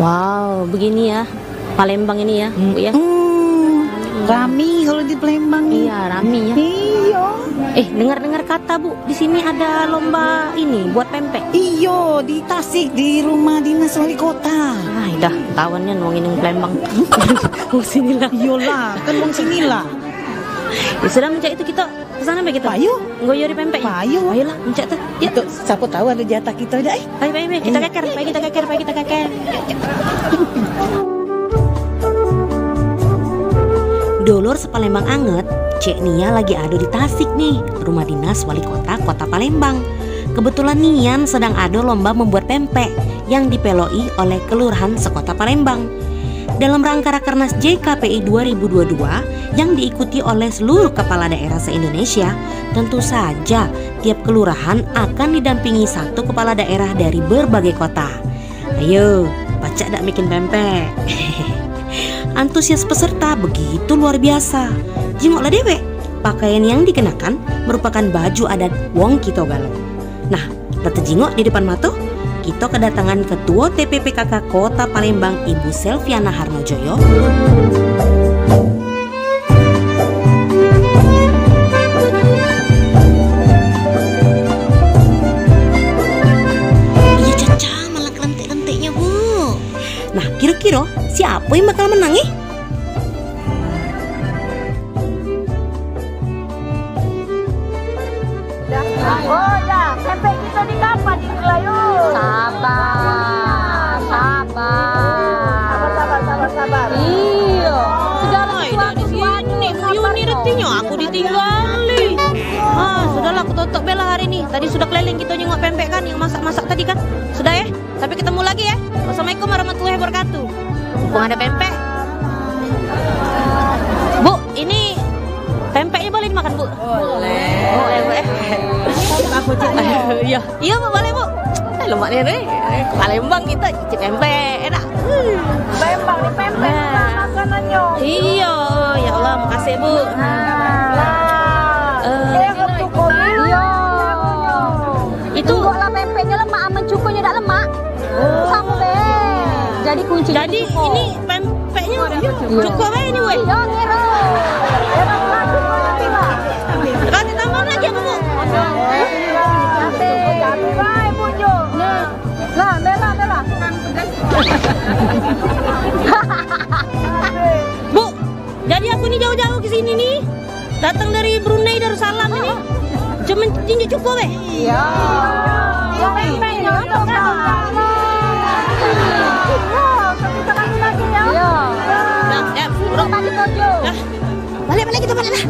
Wow, begini ya Palembang ini ya, Bu ya. Rami kalau di Palembang. Iya, rami ya. Iya. Dengar-dengar kata Bu, di sini ada lomba ini buat pempek. Iya, di Tasik di rumah dinas wali kota. Dah tawannya nuangin yang Palembang. Oh sinilah. Iyalah, kan wong sinilah. Ya sudah mencak itu kita kesana be kita. Payu. Ngoyori pempek. Payu. Ayolah mencak tuh. Ya. Itu siapa tahu ada jatah kita dah. Baik, kita keker, baik kita keker. Dulur sepalembang anget, Cek Nia lagi ado di Tasik nih, rumah dinas wali kota Kota Palembang. Kebetulan Nian sedang ado lomba membuat pempek yang dipeloi oleh kelurahan sekota Palembang. Dalam rangka Rakernas JKPI 2022 yang diikuti oleh seluruh kepala daerah se-Indonesia, tentu saja tiap kelurahan akan didampingi satu kepala daerah dari berbagai kota. Ayo, baca dak bikin pempek. Antusias peserta begitu luar biasa. Jingoklah dewek, pakaian yang dikenakan merupakan baju adat Wong Kito Galo. Nah, kita jingok di depan mata, kita kedatangan Ketua TPPKK Kota Palembang Ibu Selviana Harnojoyo. Iya Caca, malah kelentik-lentiknya Bu. Nah, kira-kira siapa yang bakal menang nih? Oh ya, pempek kita di kapan di Melayu? Sabar. Iya, segala sesuatu ini Bu Yuni retinya aku ditinggali. Sudahlah aku tutup bela hari ini. Tadi sudah keliling kita nyengok pempek kan yang masak-masak tadi kan. Sudah ya, sampai ketemu lagi ya. Wassalamualaikum warahmatullahi wabarakatuh. Mumpung ada pempek. Bu, ini pempeknya boleh dimakan Bu? Boleh. Oh ya Bu Aku Iya Bu, boleh Bu. Lemak nih, Palembang kita cicip pempek enak. Palembang di pempek makanannya. Iya, ya Allah makasih Bu. Itu lah pempeknya lemak aman cukunya tidak lemak. Sama be. Jadi kuncinya. Jadi ini pempeknya cukup be ini Bu. Iya, ngero. Kan ditambah lagi apa Bu? Lah, bela. Bu, jadi aku nih jauh-jauh ke sini nih. Datang dari Brunei Darussalam ini. Cuma jinjit cukup be. Iya. Ya pempeknya untuk kamu. Kita lagi ya. Iya. Nah, ya, Balik balik kita balik lah.